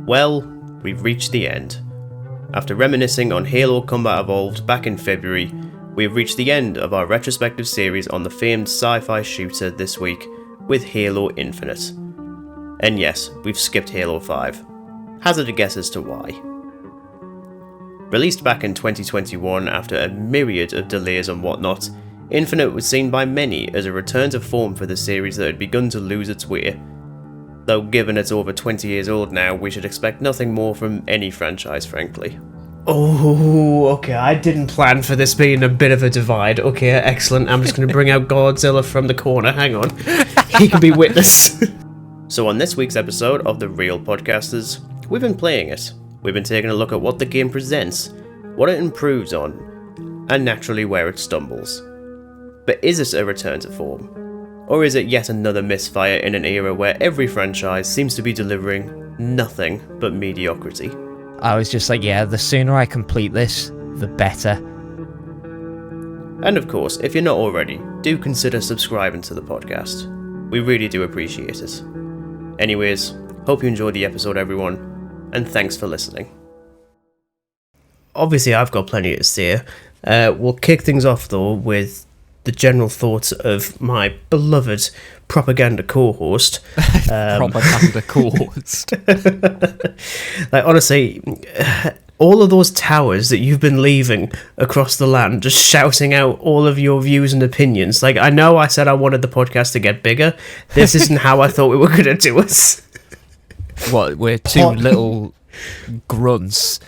Well, we've reached the end. After reminiscing on Halo Combat Evolved back in February, we have reached the end of our retrospective series on the famed sci-fi shooter this week with Halo Infinite. And yes, we've skipped Halo 5. Hazard a guess as to why. Released back in 2021 after a myriad of delays and whatnot, Infinite was seen by many as a return to form for the series that had begun to lose its way. Though given it's over 20 years old now, we should expect nothing more from any franchise, frankly. Oh, okay, I didn't plan for this being a bit of a divide. Okay, excellent. I'm just going to bring out Godzilla from the corner. Hang on. He can be witness. So on this week's episode of The Real Podcasters, we've been playing it. We've been taking a look at what the game presents, what it improves on, and naturally where it stumbles. But is it a return to form? Or is it yet another misfire in an era where every franchise seems to be delivering nothing but mediocrity? I was just like, yeah, the sooner I complete this, the better. And of course, if you're not already, do consider subscribing to the podcast. We really do appreciate it. Anyways, hope you enjoyed the episode, everyone, and thanks for listening. Obviously, I've got plenty to say. We'll kick things off, though, with the general thoughts of my beloved propaganda co-host. Propaganda co-host. Like, honestly, all of those towers that you've been leaving across the land, just shouting out all of your views and opinions. Like, I know I said I wanted the podcast to get bigger. This isn't how I thought we were going to do it. What, we're two little grunts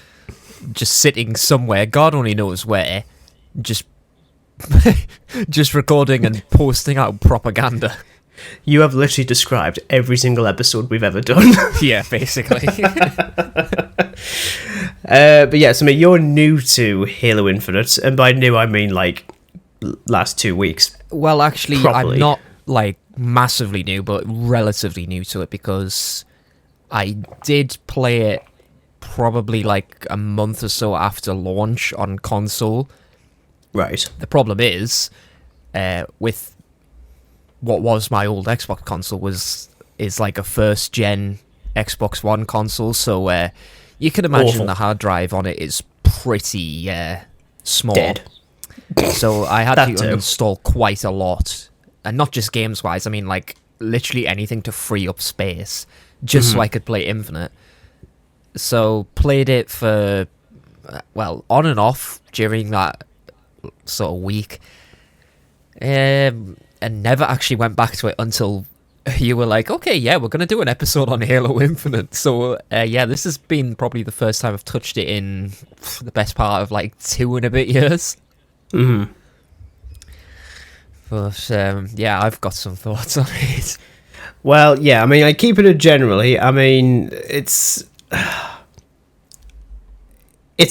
just sitting somewhere, God only knows where, just recording and posting out propaganda. You have literally described every single episode we've ever done. Yeah, basically. But yes, I mean, you're new to Halo Infinite, and by new I mean like last 2 weeks. Well, actually, Properly. I'm not like massively new, but relatively new to it because I did play it probably like a month or so after launch on console. Right. The problem is, with what was my old Xbox console is like a first gen Xbox One console, so you can imagine Awful. the hard drive on it is pretty small. Dead. So I had That to too. uninstall quite a lot, and not just games wise. I mean, like literally anything to free up space, just so I could play Infinite. So played it for well, on and off during that sort of week, and never actually went back to it until you were like, okay, yeah, we're going to do an episode on Halo Infinite. So yeah, this has been probably the first time I've touched it in the best part of like 2 and a bit years. Mm-hmm. But yeah, I've got some thoughts on it. Well, yeah, I mean, I keep it generally. I mean, it's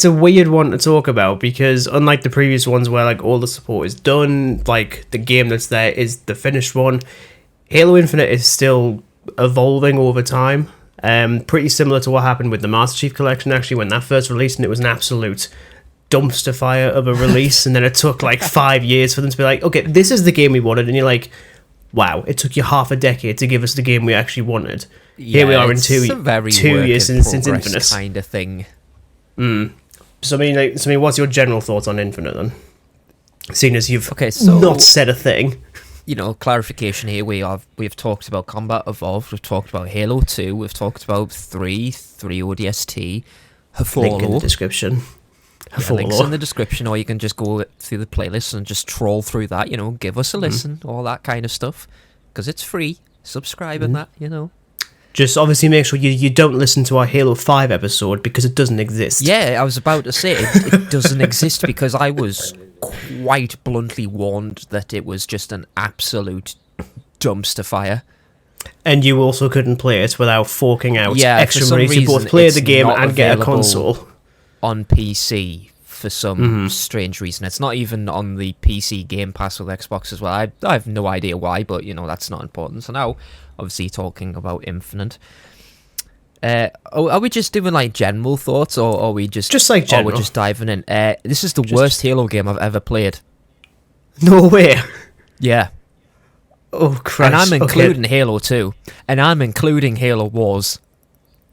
a weird one to talk about because unlike the previous ones where like all the support is done, like the game that's there is the finished one, Halo Infinite is still evolving over time. Pretty similar to what happened with the Master Chief Collection actually when that first released, and it was an absolute dumpster fire of a release, and then it took like 5 years for them to be like, okay, this is the game we wanted, and you're like, wow, it took you half a decade to give us the game we actually wanted. Yeah, Here we are in it's 2 a very years work in since progress Infinite. kind of thing. So I mean, what's your general thoughts on Infinite then? Seeing as you've so not said a thing. You know, clarification here. We've talked about Combat Evolved. We've talked about Halo 2. We've talked about 3 ODST. Link in the Hafolo. description. Yeah, links in the description, or you can just go through the playlist and just troll through that. You know, give us a listen, all that kind of stuff, because it's free. Subscribe and that, you know. Just obviously make sure you don't listen to our Halo 5 episode because it doesn't exist. Yeah, I was about to say it doesn't exist because I was quite bluntly warned that it was just an absolute dumpster fire. And you also couldn't play it without forking out Yeah, extra for some money to both reason, play it's the game not and get a available console. On PC for some strange reason. It's not even on the PC Game Pass with Xbox as well. I have no idea why, but you know, that's not important. So now, obviously talking about Infinite. Are we just doing like general thoughts, or are we just like Or general? we're just diving in. This is the worst Halo game I've ever played. No way. Yeah. Oh Christ. And I'm including Okay. Halo 2. And I'm including Halo Wars.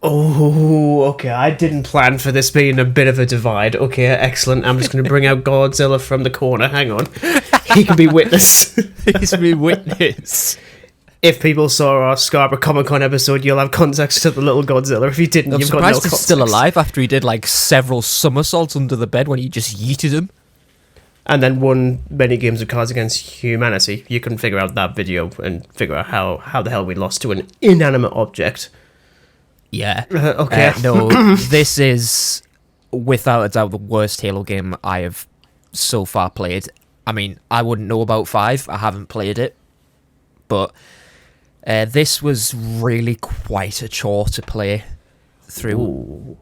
Oh, okay. I didn't plan for this being a bit of a divide. Okay, excellent. I'm just going to bring out Godzilla from the corner. Hang on. He can be witness. He's my witness. If people saw our Scarborough Comic Con episode, you'll have context to the little Godzilla. If you didn't, I'm you've got no surprised he's context. still alive after he did like several somersaults under the bed when he just yeeted him. And then won many games of Cards Against Humanity. You can figure out that video and figure out how the hell we lost to an inanimate object. Yeah. Okay. No, this is without a doubt the worst Halo game I have so far played. I mean, I wouldn't know about 5. I haven't played it. But this was really quite a chore to play through.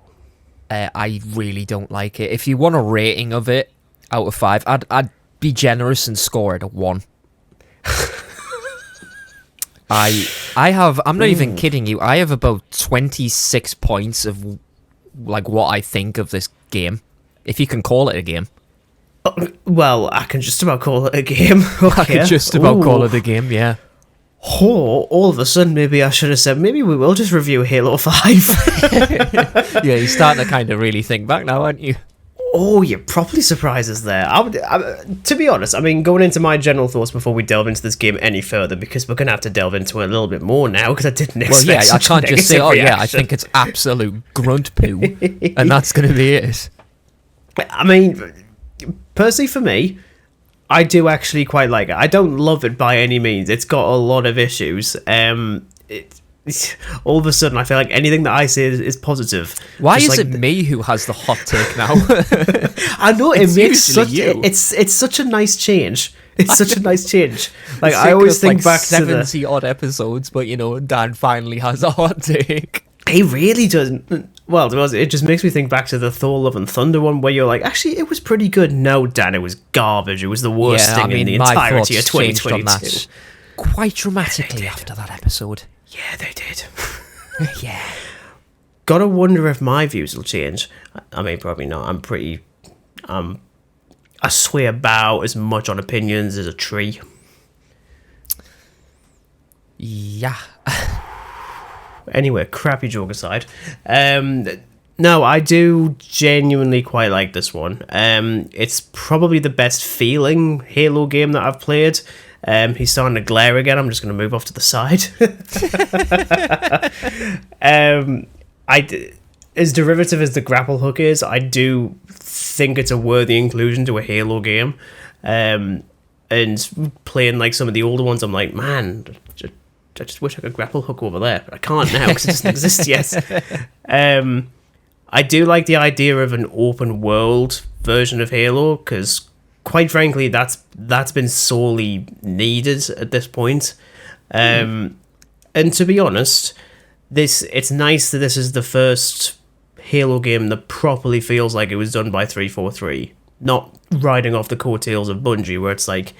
I really don't like it. If you want a rating of it out of 5, I'd be generous and score it a 1. I'm not even kidding you. I have about 26 points of like what I think of this game, if you can call it a game. Well, I can just about call it a game. I can just about call it a game, yeah. Oh, all of a sudden, maybe I should have said, maybe we will just review Halo 5. Yeah, you're starting to kind of really think back now, aren't you? Oh, you're properly surprised us there. To be honest, I mean, going into my general thoughts before we delve into this game any further, because we're going to have to delve into it a little bit more now, because I didn't expect Well, yeah, I such can't just say, negative I reaction. think it's absolute grunt poo, and that's going to be it. I mean, personally for me, I do actually quite like it. I don't love it by any means. It's got a lot of issues. All of a sudden, I feel like anything that I say is positive. Why Just is like it me who has the hot take now? I know it It's makes usually such. you. It's such a nice change. It's such a nice change. Like Sick I always of, think like, back to the. 70 odd episodes, but you know, Dan finally has a hot take. He really doesn't. Well, to be honest, it just makes me think back to the Thor: Love and Thunder one, where you're like, actually, it was pretty good. No, Dan, it was garbage. It was the worst Yeah, thing I mean, in the my entirety of thoughts changed on 2022. that quite dramatically after that episode. Yeah, they did. Yeah. Gotta wonder if my views will change. I mean, probably not. I'm pretty. I swear about as much on opinions as a tree. Yeah. Anyway, crappy joke aside. No, I do genuinely quite like this one. It's probably the best feeling Halo game that I've played. He's starting to glare again. I'm just going to move off to the side. As derivative as the grapple hook is, I do think it's a worthy inclusion to a Halo game. And playing like some of the older ones, I'm like, man, I just wish I could grapple hook over there, but I can't now because it doesn't exist yet. I do like the idea of an open world version of Halo because, quite frankly, that's been sorely needed at this point. And to be honest, it's nice that this is the first Halo game that properly feels like it was done by 343, not riding off the coattails of Bungie, where it's like,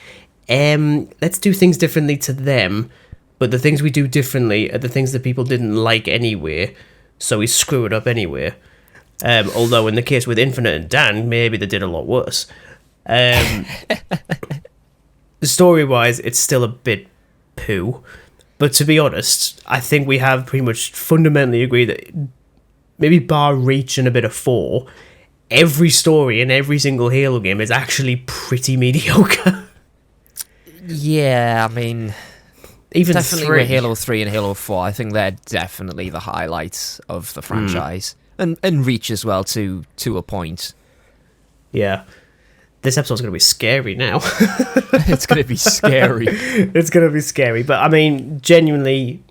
let's do things differently to them. But the things we do differently are the things that people didn't like anyway, so we screw it up anyway. Although in the case with Infinite and Dan, maybe they did a lot worse. Story-wise, it's still a bit poo. But to be honest, I think we have pretty much fundamentally agreed that maybe bar Reach and a bit of 4, every story in every single Halo game is actually pretty mediocre. Yeah, I mean, Even definitely 3. with Halo 3 and Halo 4, I think they're definitely the highlights of the franchise. And Reach as well, to a point. Yeah. This episode's going to be scary now. It's going to be scary. It's going to be scary. But, I mean, genuinely,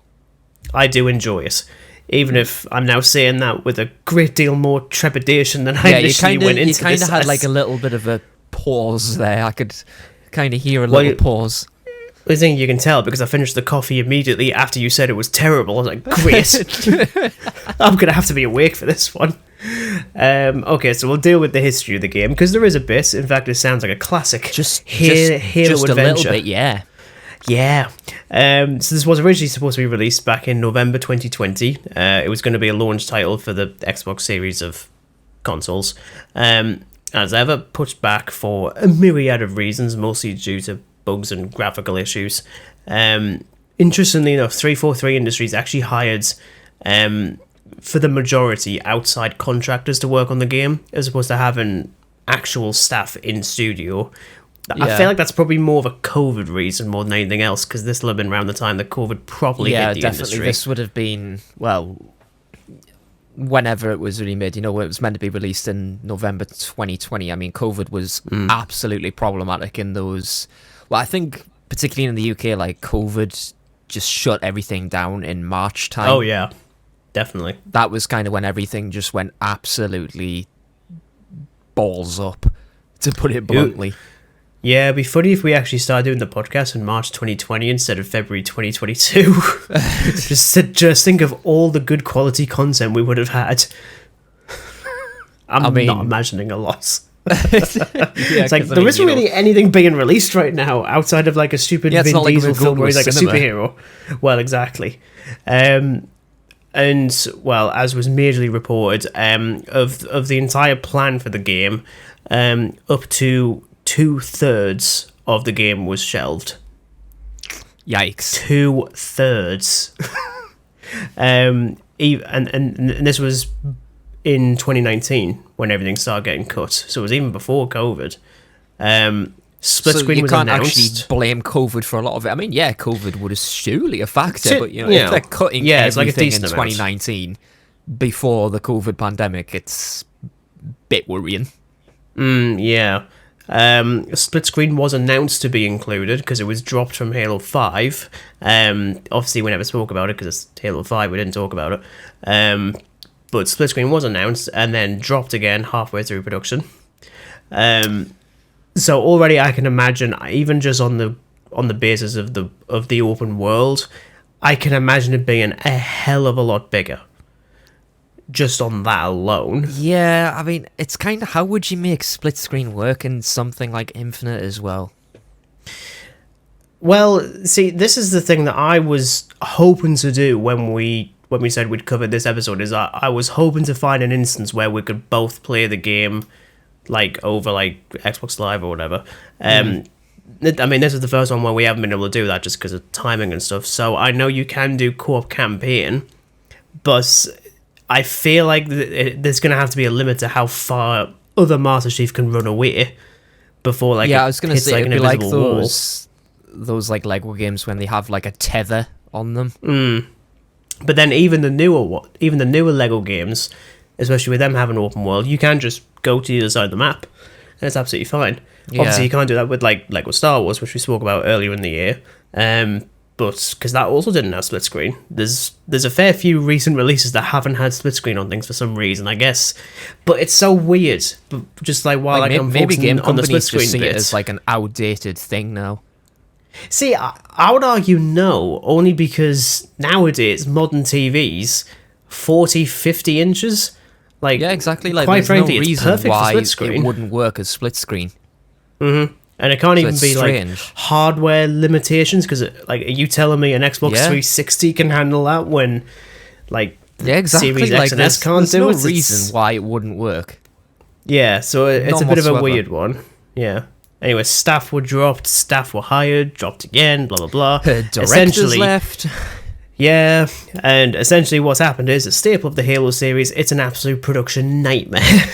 I do enjoy it. Even if I'm now saying that with a great deal more trepidation than I initially went into this. You kind of had like a little bit of a pause there. I could kind of hear a little pause. The thing you can tell, because I finished the coffee immediately after you said it was terrible. I was like, great. I'm going to have to be awake for this one. Okay, so we'll deal with the history of the game, because there is a bit. In fact, it sounds like a classic Halo adventure. A little bit, yeah. Yeah. So this was originally supposed to be released back in November 2020. It was going to be a launch title for the Xbox series of consoles. As ever, pushed back for a myriad of reasons, mostly due to bugs and graphical issues. Interestingly enough, 343 Industries actually hired for the majority, outside contractors to work on the game, as opposed to having actual staff in studio. I feel like that's probably more of a COVID reason more than anything else, because this will have been around the time that COVID probably hit the definitely. industry. This would have been, well, whenever it was really made, it was meant to be released in November 2020. I mean, COVID was absolutely problematic in those. Well, I think particularly in the UK, like COVID just shut everything down in March time. Oh yeah, definitely. That was kind of when everything just went absolutely balls up, to put it bluntly. Yeah, it'd be funny if we actually started doing the podcast in March 2020 instead of February 2022. just think of all the good quality content we would have had. I mean, not imagining a loss. It's like there isn't really anything being released right now outside of like a stupid Vin Diesel film where he's like a superhero. Well, exactly. And well, as was majorly reported, of the entire plan for the game, up to 2/3 of the game was shelved. Yikes! 2/3. And this was in 2019 when everything started getting cut, so it was even before COVID. Split screen was announced. You can't actually blame COVID for a lot of it. I mean, yeah, COVID would have surely a factor, but if they're cutting it's like everything in 2019 before the COVID pandemic, it's a bit worrying. Yeah. Split screen was announced to be included because it was dropped from Halo 5. Obviously, we never spoke about it because it's Halo 5. We didn't talk about it. But split screen was announced and then dropped again halfway through production. So already I can imagine, even just on the basis of the open world, I can imagine it being a hell of a lot bigger. Just on that alone. Yeah, I mean, it's kind of, how would you make split screen work in something like Infinite as well? Well, see, this is the thing that I was hoping to do when we said we'd cover this episode, is I was hoping to find an instance where we could both play the game like over like Xbox Live or whatever. I mean, this is the first one where we haven't been able to do that just because of timing and stuff. So I know you can do co-op campaign, but I feel like there's going to have to be a limit to how far other Master Chief can run away before like I was going to say like it'd be like those like Lego games when they have like a tether on them. But then even the newer Lego games, especially with them having open world, you can just go to the other side of the map and it's absolutely fine. Yeah. Obviously you can't do that with like Lego Star Wars, which we spoke about earlier in the year. But because that also didn't have split screen, there's a fair few recent releases that haven't had split screen on things for some reason, I guess. But it's so weird. But just like while like, I'm maybe game on the split screen just see bit, it as like an outdated thing now. See, I would argue no, only because nowadays modern TVs 40, 50 inches. Like, yeah, exactly. Like, quite frankly, no it's reason perfect why for split screen. It wouldn't work as split screen. And it can't even be strange. like hardware limitations, because like, are you telling me an Xbox 360 can handle that when like Series X and S can't do it? There's no reason why it wouldn't work. Yeah, so it's a bit whatsoever. of a weird one. Yeah. Anyway, staff were dropped, staff were hired, dropped again, blah blah blah. Directors left. Yeah, and essentially what's happened is a staple of the Halo series. It's an absolute production nightmare.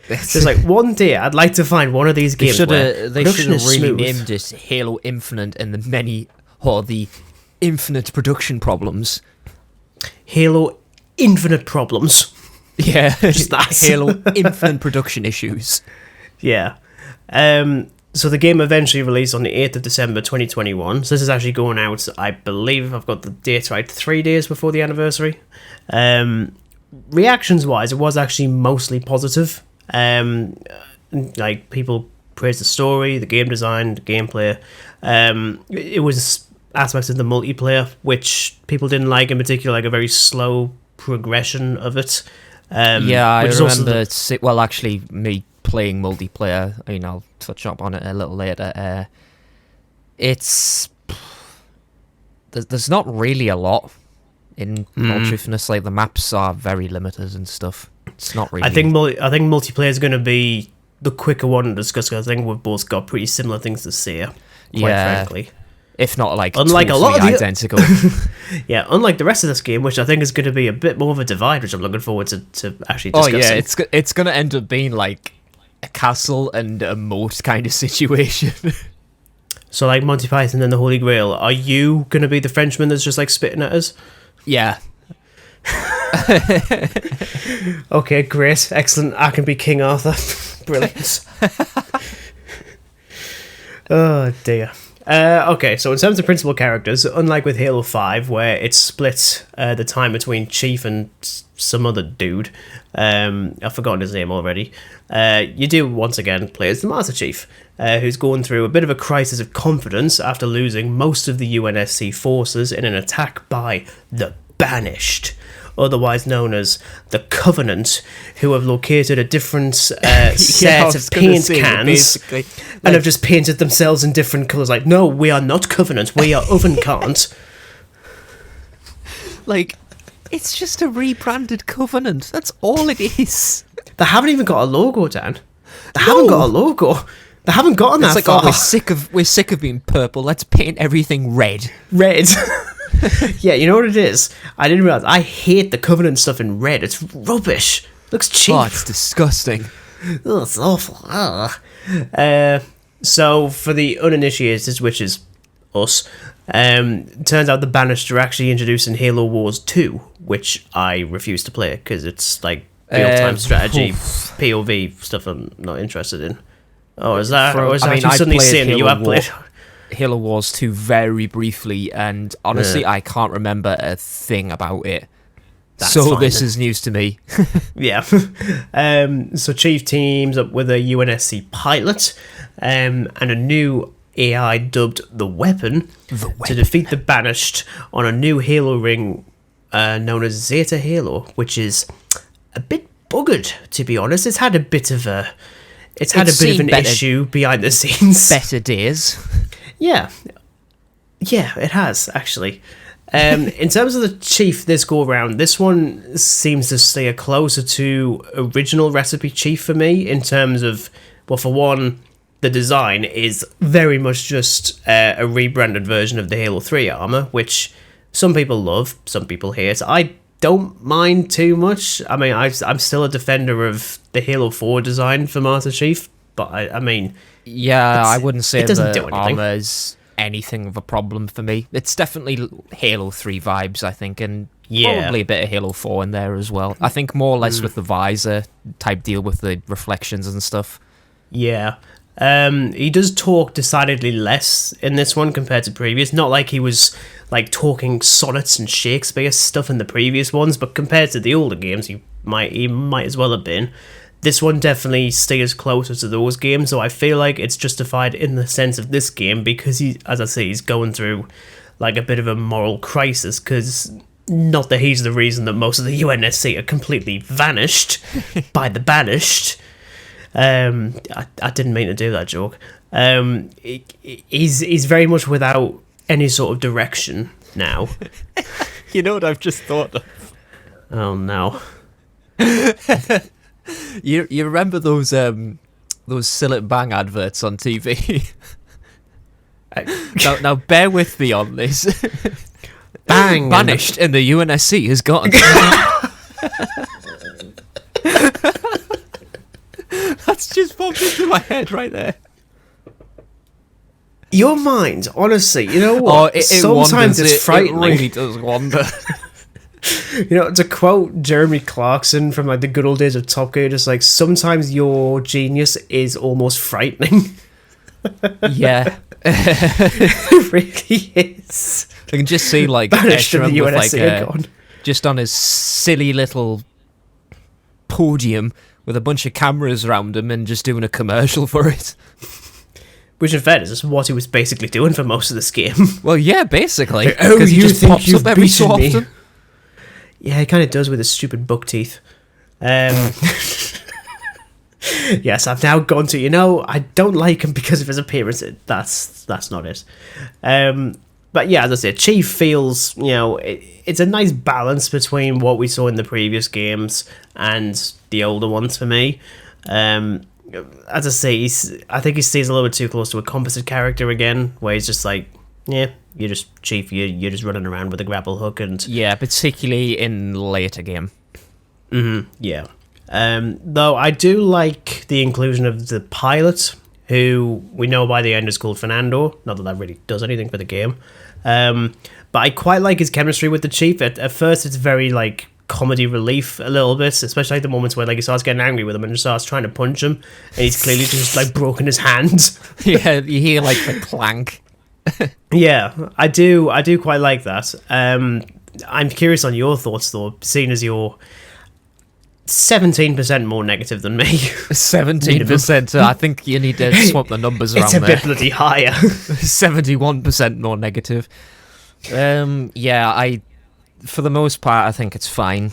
Just like one day, I'd like to find one of these games where they production should have is really smooth. named it Halo Infinite and the infinite production problems. Halo Infinite problems. Yeah, just that. Halo Infinite production issues. Yeah. So the game eventually released on the 8th of December 2021. So this is actually going out, I believe, if I've got the date right, 3 days before the anniversary. Reactions-wise, it was actually mostly positive. Like, people praised the story, the game design, the gameplay. It was aspects of the multiplayer which people didn't like, in particular, like a very slow progression of it. I remember. Well, actually, me playing multiplayer. I mean, I'll touch up on it a little later. There's not really a lot in all truthfulness. Like, the maps are very limited and stuff. It's not really. I think multiplayer is going to be the quicker one to discuss, because I think we've both got pretty similar things to say. Quite frankly. if not like Unlike a totally lot of the- identical. Yeah, unlike the rest of this game, which I think is going to be a bit more of a divide, which I'm looking forward to actually Oh discussing. yeah, it's gonna end up being like a castle and a moat kind of situation. So like Monty Python and the Holy Grail, are you going to be the Frenchman that's just like spitting at us? Yeah. Okay, great, excellent. I can be King Arthur. Brilliant. Oh dear. Okay, so in terms of principal characters, unlike with Halo 5, where it's split the time between Chief and some other dude, I've forgotten his name already, you do once again play as the Master Chief, who's going through a bit of a crisis of confidence after losing most of the UNSC forces in an attack by the Banished, otherwise known as the Covenant, who have located a different set of paint cans and have just painted themselves in different colours. Like, no, we are not Covenant, we are Oven Can't. Like, it's just a rebranded Covenant. That's all it is. They haven't even got a logo, Dan. They haven't got a logo. They haven't gotten that It's like, far. oh, we're sick of being purple. Let's paint everything red. Red. Yeah, you know what it is? I didn't realise. I hate the Covenant stuff in red. It's rubbish. Looks cheap. Oh, it's disgusting. Oh, it's awful. So, for the uninitiated, which is us, turns out the Banished are actually introduced in Halo Wars 2, which I refuse to play because it's like real-time strategy, POV stuff I'm not interested in. Oh, is that? Or is that you suddenly saying that you have played? Halo Wars 2 very briefly, and honestly, I can't remember a thing about it. That's so fine, this then. is news to me. Yeah. So Chief teams up with a UNSC pilot and a new AI dubbed The Weapon to defeat the Banished on a new Halo ring known as Zeta Halo, which is a bit buggered, to be honest. It's had a bit of an issue behind the scenes. Better days. Yeah, it has, actually. In terms of the Chief this go around, this one seems to stay closer to original recipe Chief for me, in terms of, well, for one, the design is very much just a rebranded version of the Halo 3 armor, which some people love, some people hate. I don't mind too much. I mean, I'm still a defender of the Halo 4 design for Master Chief, but I mean... Yeah, I wouldn't say the armor is anything of a problem for me. It's definitely Halo 3 vibes, I think, and probably a bit of Halo 4 in there as well. I think more or less with the visor type deal with the reflections and stuff. Yeah. He does talk decidedly less in this one compared to previous. Not like he was like talking sonnets and Shakespeare stuff in the previous ones, but compared to the older games, he might as well have been. This one definitely stays closer to those games, so I feel like it's justified in the sense of this game because he, as I say, he's going through like a bit of a moral crisis, because not that he's the reason that most of the UNSC are completely vanished by the Banished. I didn't mean to do that joke. He's very much without any sort of direction now. You know what I've just thought of? Oh no. You remember those Sillet Bang adverts on TV? now bear with me on this. Bang! Banished and the UNSC is gone. That's just popped into my head right there. Your mind, honestly, you know what? Oh, sometimes wanders, it's frightening. It really does wander. You know, to quote Jeremy Clarkson from like the good old days of Top Gear, just like, sometimes your genius is almost frightening. Yeah. It really is. I can just see like Banished to the Escher with UNSC like just on his silly little podium with a bunch of cameras around him and just doing a commercial for it. Which, in fairness, is what he was basically doing for most of this game. Well, yeah, basically. Oh, Because he you just think pops you've up every so beaten me? often. Yeah, he kind of does with his stupid buck teeth. Yes, I've now gone to, I don't like him because of his appearance. That's not it. But yeah, as I said, Chief feels, it's a nice balance between what we saw in the previous games and the older ones for me. As I say, I think he stays a little bit too close to a composite character again, where he's just like Yeah, you're just chief. You're just running around with a grapple hook and Yeah, particularly in later game. yeah. Though I do like the inclusion of the pilot, who we know by the end is called Fernando. Not that that really does anything for the game. But I quite like his chemistry with the chief. At first, it's very like comedy relief a little bit, especially at the moments where like he starts getting angry with him and just starts trying to punch him, and he's clearly just like broken his hand. Yeah, you hear like the clank. Yeah, I do quite like that. I'm curious on your thoughts though, seeing as you're 17% more negative than me. 17%. I think you need to swap the numbers around It's a there. bit bloody higher. 71% more negative. Yeah, for the most part, I think it's fine.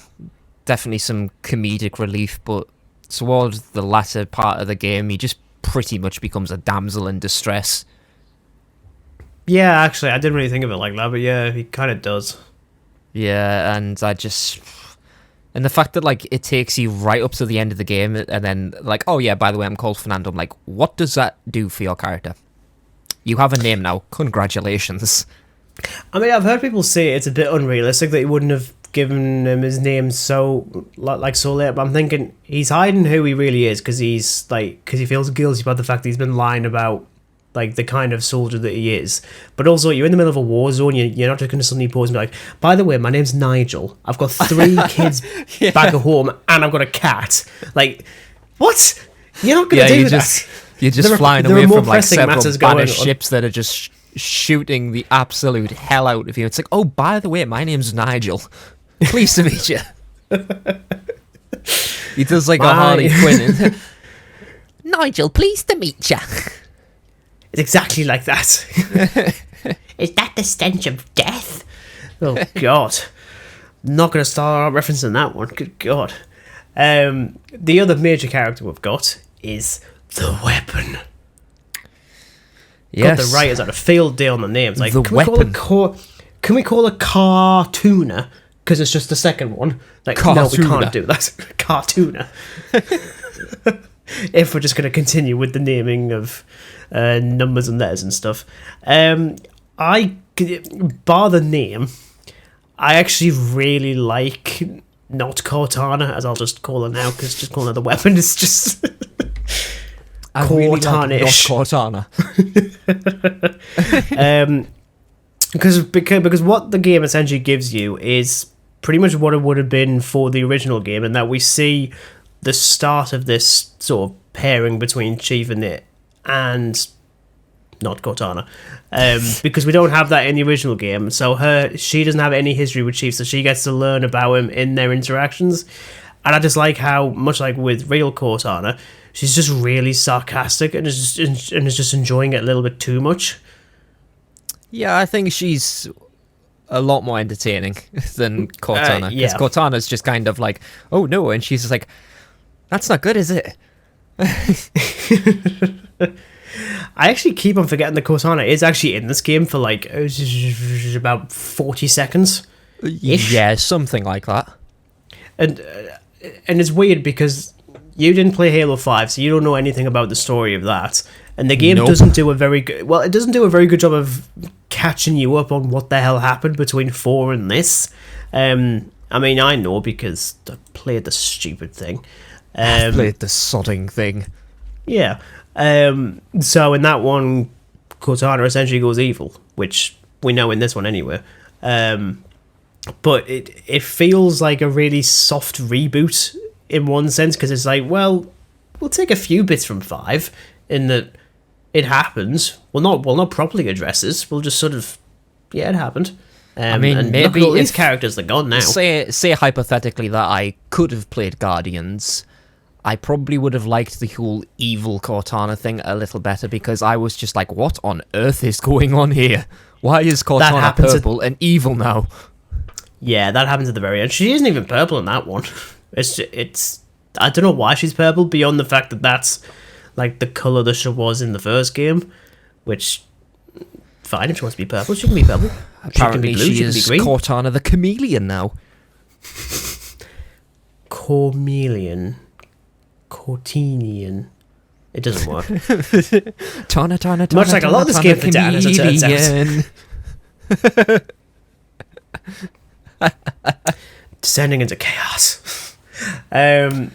Definitely some comedic relief, but towards the latter part of the game, he just pretty much becomes a damsel in distress. Yeah, actually, I didn't really think of it like that, but yeah, he kind of does. Yeah, and and the fact that like it takes you right up to the end of the game, and then like, oh yeah, by the way, I'm called Fernando. I'm like, what does that do for your character? You have a name now. Congratulations. I mean, I've heard people say it's a bit unrealistic that he wouldn't have given him his name so late, but I'm thinking he's hiding who he really is because he feels guilty about the fact that he's been lying about like the kind of soldier that he is. But also, you're in the middle of a war zone. You're not just going to suddenly pause and be like, by the way, my name's Nigel. I've got 3 kids back at home, and I've got a cat. Like, what? You're not going to do that. You're just flying away from like several Banished ships that are just shooting the absolute hell out of you. It's like, oh, by the way, my name's Nigel. Pleased to meet you. He does like a Harley Quinn. Nigel, pleased to meet you. It's exactly like that. Is that the stench of death? Oh, God. Not going to start referencing that one. Good God. The other major character we've got is the weapon. Yes. God, the writers had a field day on the names. Like, The weapon. Can we call it Cartooner? Because it's just the second one. Like, no, we can't do that. Cartooner. If we're just going to continue with the naming of numbers and letters and stuff. Bar the name, I actually really like not Cortana, as I'll just call her now, because just calling her the weapon is just I really like not Cortana-ish. Cortana. Because what the game essentially gives you is pretty much what it would have been for the original game, and that we see the start of this sort of pairing between Chief and it, and not Cortana, because we don't have that in the original game. So she doesn't have any history with Chief, so she gets to learn about him in their interactions. And I just like how, much like with real Cortana, she's just really sarcastic and is just enjoying it a little bit too much. Yeah, I think she's a lot more entertaining than Cortana. Because yeah. Cortana's just kind of like, oh no, and she's just like, that's not good, is it? I actually keep on forgetting that Cortana is actually in this game for like about 40 seconds. Yeah, something like that. And it's weird because you didn't play Halo 5, so you don't know anything about the story of that. And the game doesn't do a very good... Well, it doesn't do a very good job of catching you up on what the hell happened between 4 and this. I mean, I know because I played the stupid thing. I played the sodding thing. Yeah. So in that one, Cortana essentially goes evil, which we know in this one anyway. But it feels like a really soft reboot in one sense, because it's like, well, we'll take a few bits from 5 in that it happens. We'll not properly address this. We'll just sort of, yeah, it happened. I mean, and maybe look at all these if- characters, they're gone now. Say hypothetically that I could have played Guardians, I probably would have liked the whole evil Cortana thing a little better, because I was just like, what on earth is going on here? Why is Cortana purple and evil now? Yeah, that happens at the very end. She isn't even purple in that one. It's I don't know why she's purple, beyond the fact that that's like the colour that she was in the first game, which, fine, if she wants to be purple, she can be purple. Apparently she can be is green. Cortana the chameleon now. Cortinian. It doesn't work. Much like a lot of this game for Dan, as it turns out. Descending into chaos. And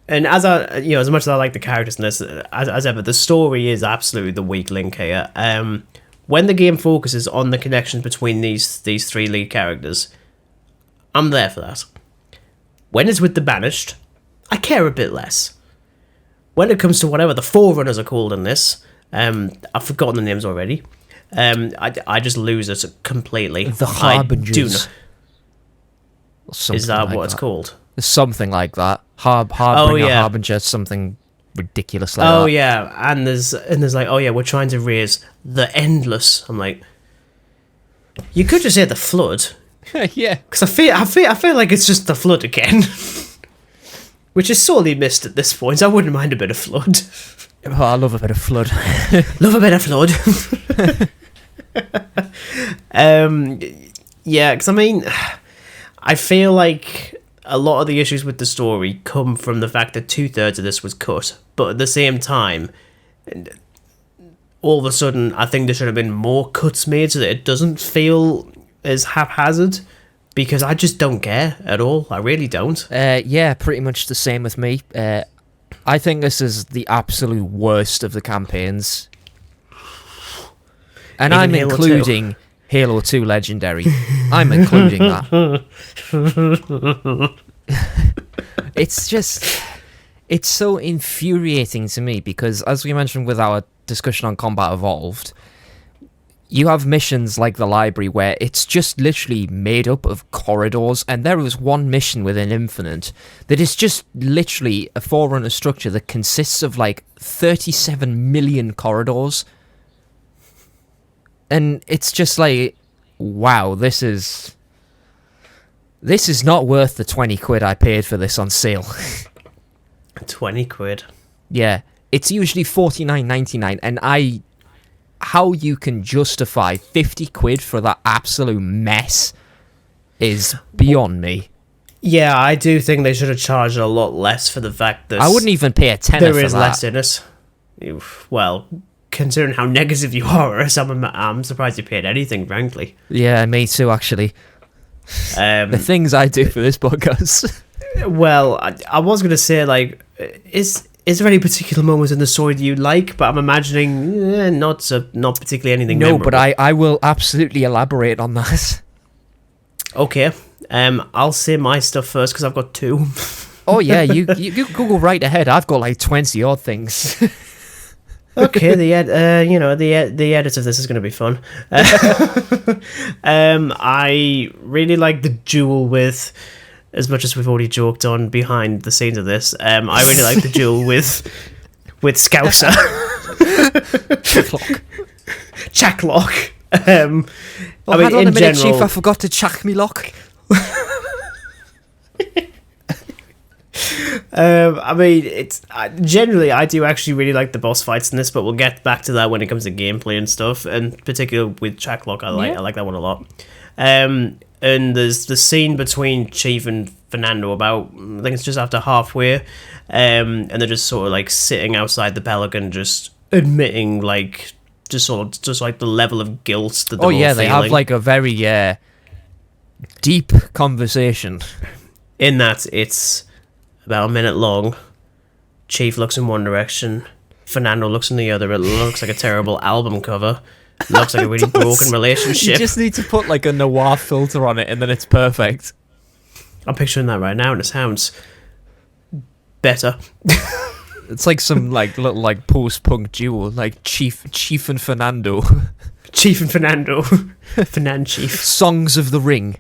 as as much as I like the characters in this, as ever, the story is absolutely the weak link here. When the game focuses on the connections between these three lead characters, I'm there for that. When it's with the Banished, I care a bit less. When it comes to whatever the Forerunners are called in this, I've forgotten the names already. I just lose it completely. The Harbingers. Is that what it's called? Something like that. Harbinger, Harbinger, something ridiculous like that. Oh yeah, and there's like, oh yeah, we're trying to raise the Endless. I'm like, you could just say the Flood. Yeah, because I feel like it's just the Flood again, which is sorely missed at this point. I wouldn't mind a bit of Flood. Oh, I love a bit of Flood. Love a bit of Flood. Yeah, because I mean, I feel like a lot of the issues with the story come from the fact that 2/3 of this was cut, but at the same time, all of a sudden, I think there should have been more cuts made so that it doesn't feel as haphazard, because I just don't care at all. I really don't. Yeah, pretty much the same with me. I think this is the absolute worst of the campaigns. And Even I'm Halo including 2. Halo 2 Legendary. I'm including that. It's so infuriating to me because, as we mentioned with our discussion on Combat Evolved, you have missions like the library where it's just literally made up of corridors, and there is one mission within Infinite that is just literally a Forerunner structure that consists of like 37 million corridors. And it's just like, wow, this is not worth the 20 quid I paid for this on sale. 20 quid. Yeah, it's usually 49.99, and how you can justify 50 quid for that absolute mess is beyond me. Yeah, I do think they should have charged a lot less for the fact that I wouldn't even pay a tenner for that. There is less in it. Well, considering how negative you are, I'm surprised you paid anything, frankly. Yeah, me too, actually. The things I do for this podcast. Well, I was going to say, like, is there any particular moments in the story that you like? But I'm imagining not particularly anything memorable. No, but I will absolutely elaborate on that. Okay. I'll say my stuff first because I've got 2. Oh yeah, you Google right ahead. I've got like 20 odd things. Okay, the edit of this is going to be fun. I really like the duel with, as much as we've already joked on behind the scenes of this, I really like the duel with Scouser. Chacklock. I mean, hold on in a minute, general, Chief, I forgot to chack me lock. I mean, generally I do actually really like the boss fights in this, but we'll get back to that when it comes to gameplay and stuff. And particularly with Chacklock, I like that one a lot. And there's the scene between Chief and Fernando about, I think it's just after halfway, and they're just sort of like sitting outside the Pelican, just admitting like just like the level of guilt that they're all they feeling. have like a very deep conversation. In that it's about a minute long. Chief looks in one direction, Fernando looks in the other. It looks like a terrible album cover. Looks like a really broken relationship. You just need to put like a noir filter on it and then it's perfect. I'm picturing that right now and it sounds better. It's like some like little like post-punk duo, like Chief and Fernando. Chief and Fernando. Fernand Chief. Songs of the Ring.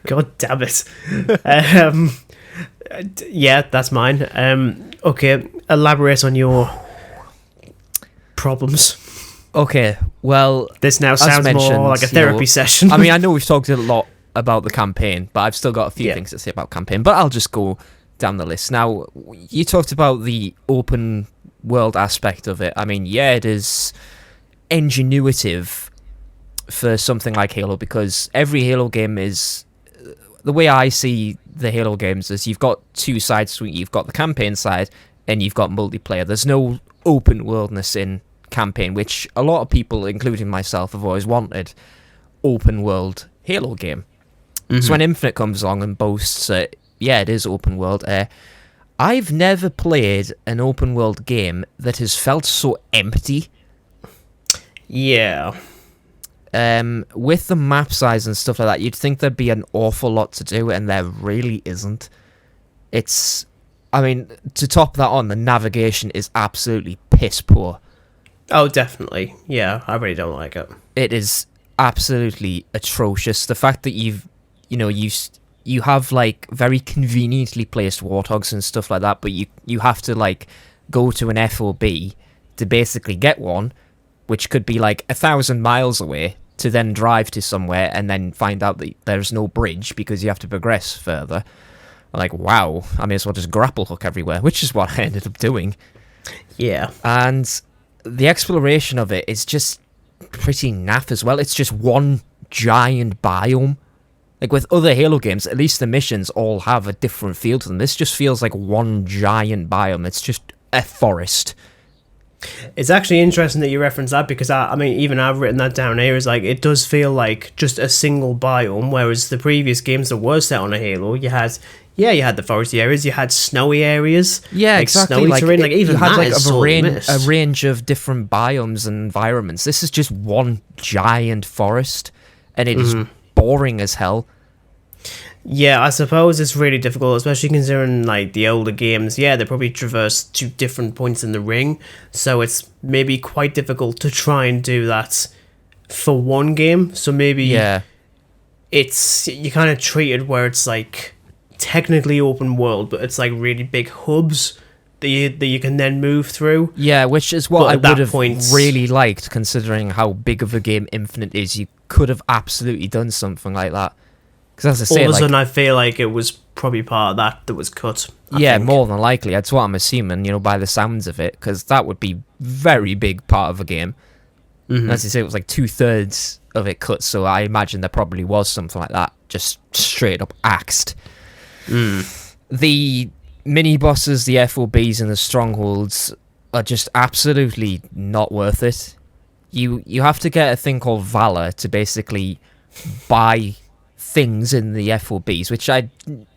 God damn it. Yeah, that's mine. Okay, elaborate on your problems. Okay, well, this now sounds more like a therapy session. I mean, I know we've talked a lot about the campaign, but I've still got a few things to say about campaign, but I'll just go down the list. Now, you talked about the open world aspect of it. I mean, yeah, it is ingenuitive for something like Halo, because every Halo game is the way I see the Halo games is you've got two sides to it. You've got the campaign side and you've got multiplayer. There's no open worldness in campaign, which a lot of people, including myself, have always wanted. Open world Halo game. So when Infinite comes along and boasts, yeah, it is open world. I've never played an open world game that has felt so empty. Yeah. With the map size and stuff like that, you'd think there'd be an awful lot to do, and there really isn't. I mean, to top that on, the navigation is absolutely piss poor. Oh, definitely. Yeah, I really don't like it. It is absolutely atrocious. The fact that you have like very conveniently placed warthogs and stuff like that, but you have to like go to an FOB to basically get one, which could be like 1,000 miles away, to then drive to somewhere and then find out that there's no bridge because you have to progress further. Like, wow, I may as well just grapple hook everywhere, which is what I ended up doing. Yeah. And the exploration of it is just pretty naff as well. It's just one giant biome. Like with other Halo games, at least the missions all have a different feel to them. This just feels like one giant biome. It's just a forest. It's actually interesting that you reference that, because I mean, even I've written that down here, is like, it does feel like just a single biome, whereas the previous games that were set on a Halo, you had the foresty areas, you had snowy areas, yeah, like exactly. snowy terrain, like even you had that like is a range of different biomes and environments. This is just one giant forest, and it is boring as hell. Yeah, I suppose it's really difficult, especially considering like the older games. Yeah, they probably traverse to different points in the ring, so it's maybe quite difficult to try and do that for one game. So maybe it's, you kind of treat it where it's like technically open world, but it's like really big hubs that you can then move through. Yeah, which is what I would have point, really liked, considering how big of a game Infinite is. You could have absolutely done something like that. Because as I say, all of a sudden I feel like it was probably part of that was cut. I think. More than likely. That's what I'm assuming, by the sounds of it, because that would be very big part of a game. As you say, it was like 2/3 of it cut, so I imagine there probably was something like that, just straight up axed. The mini-bosses, the FOBs, and the strongholds are just absolutely not worth it. You have to get a thing called Valor to basically buy things in the FOBs, which I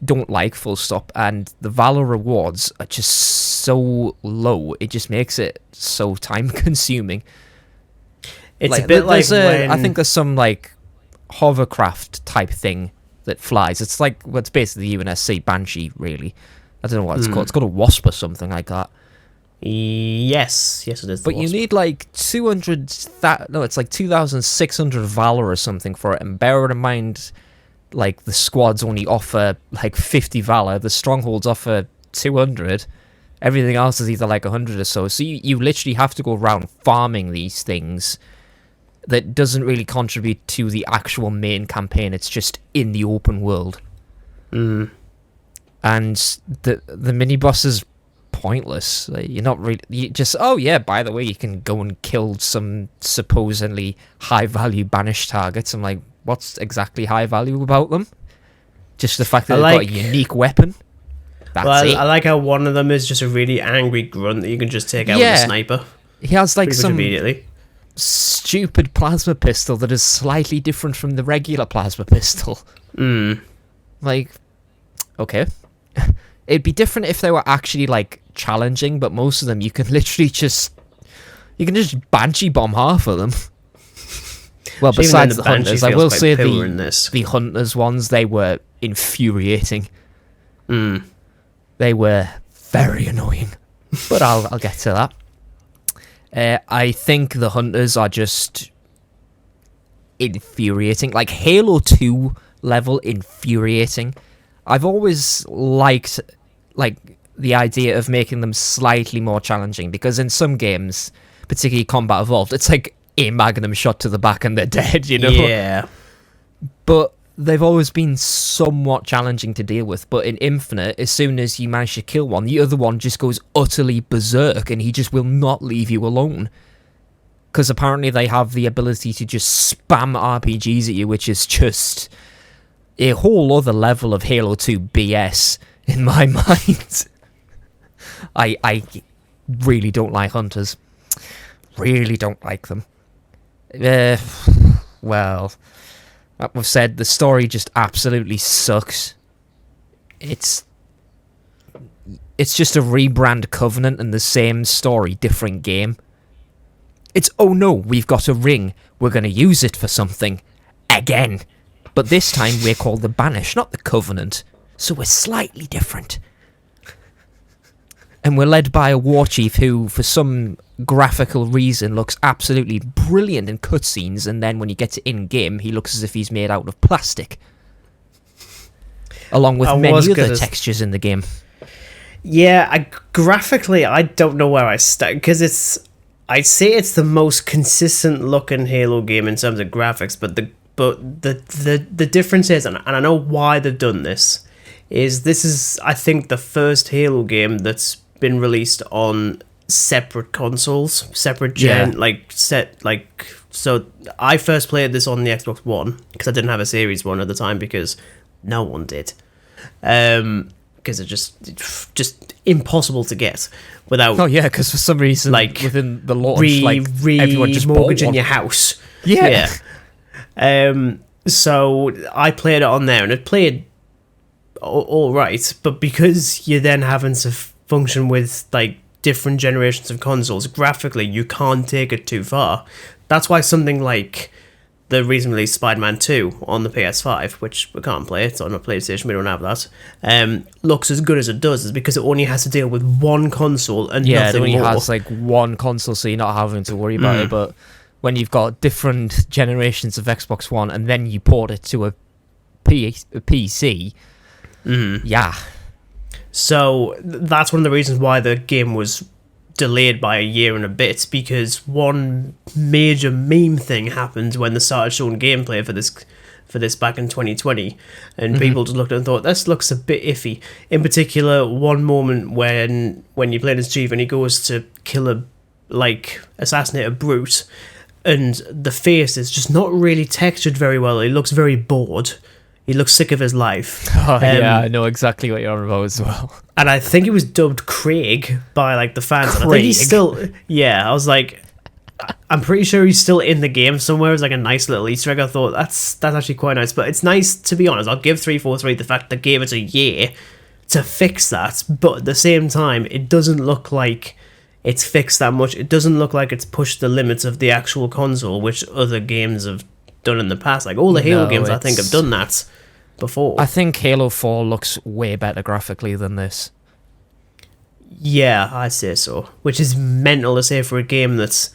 don't like, full stop, and the Valor rewards are just so low, it just makes it so time consuming. It's like, a bit like when... I think there's some like hovercraft type thing that flies. It's like, well, it's basically the UNSC Banshee, really. I don't know what it's called. It's called a Wasp or something like that. Yes it is. But you need like 2,600 Valor or something for it, and bear in mind, like, the squads only offer like 50 Valor, the strongholds offer 200, everything else is either like 100 or so. So you literally have to go around farming these things that doesn't really contribute to the actual main campaign. It's just in the open world. And the mini boss is pointless. Like, you're not really, you just, oh yeah, by the way, you can go and kill some supposedly high value banished targets. I'm like, what's exactly high value about them? Just the fact that they've got a unique weapon. That's it. I like how one of them is just a really angry grunt that you can just take out with a sniper. He has like some immediately stupid plasma pistol that is slightly different from the regular plasma pistol. Like, okay. It'd be different if they were actually like challenging, but most of them you can literally just Banshee bomb half of them. Well, so besides the Hunters, I will say the Hunters ones, they were infuriating. They were very annoying. But I'll get to that. I think the Hunters are just infuriating. Like Halo 2 level infuriating. I've always liked like the idea of making them slightly more challenging, because in some games, particularly Combat Evolved, it's like a magnum shot to the back and they're dead, Yeah. But they've always been somewhat challenging to deal with. But in Infinite, as soon as you manage to kill one, the other one just goes utterly berserk and he just will not leave you alone. Because apparently they have the ability to just spam RPGs at you, which is just a whole other level of Halo 2 BS in my mind. I really don't like hunters. Really don't like them. Well, like we've said, the story just absolutely sucks. It's just a rebrand Covenant and the same story, different game. It's, oh no, we've got a ring. We're going to use it for something. Again. But this time we're called the Banished, not the Covenant. So we're slightly different. And we're led by a war chief who, for some graphical reason, looks absolutely brilliant in cutscenes, and then when you get to in-game, he looks as if he's made out of plastic. Along with many other textures in the game. Yeah, graphically, I don't know where I start, because I'd say it's the most consistent looking Halo game in terms of graphics, but the difference is, and I know why they've done this is, I think, the first Halo game that's been released on separate consoles, separate gen, so I first played this on the Xbox One, because I didn't have a Series 1 at the time, because no one did. Because it's just impossible to get without. Oh yeah, because for some reason, like within the launch, everyone just mortgaging your house. Yeah. So I played it on there, and it played all right, but because you're then having to function with like different generations of consoles, graphically you can't take it too far. That's why something like the recently released Spider-Man 2 on the PS5, which we can't play, it's on a PlayStation, we don't have that, looks as good as it does, is because it only has to deal with one console and nothing more. Yeah, it only has like one console, so you're not having to worry about it, but when you've got different generations of Xbox One and then you port it to a PC, yeah. So that's one of the reasons why the game was delayed by a year and a bit, because one major meme thing happened when they started showing gameplay for this back in 2020, and people just looked at it and thought, this looks a bit iffy. In particular, one moment when you're playing as Chief and he goes to assassinate a brute, and the face is just not really textured very well. He looks very bored. He looks sick of his life. Oh, yeah, I know exactly what you're on about as well. And I think it was dubbed Craig by the fans. Craig. And I think he's still. Yeah, I was like, I'm pretty sure he's still in the game somewhere. It's like a nice little Easter egg. I thought that's actually quite nice. But it's nice, to be honest. I'll give 343 the fact they gave it a year to fix that. But at the same time, it doesn't look like it's fixed that much. It doesn't look like it's pushed the limits of the actual console, which other games have done in the past. Like all the Halo games, I think, have done that before. I think Halo 4 looks way better graphically than this. Yeah, I'd say so. Which is mental to say for a game that's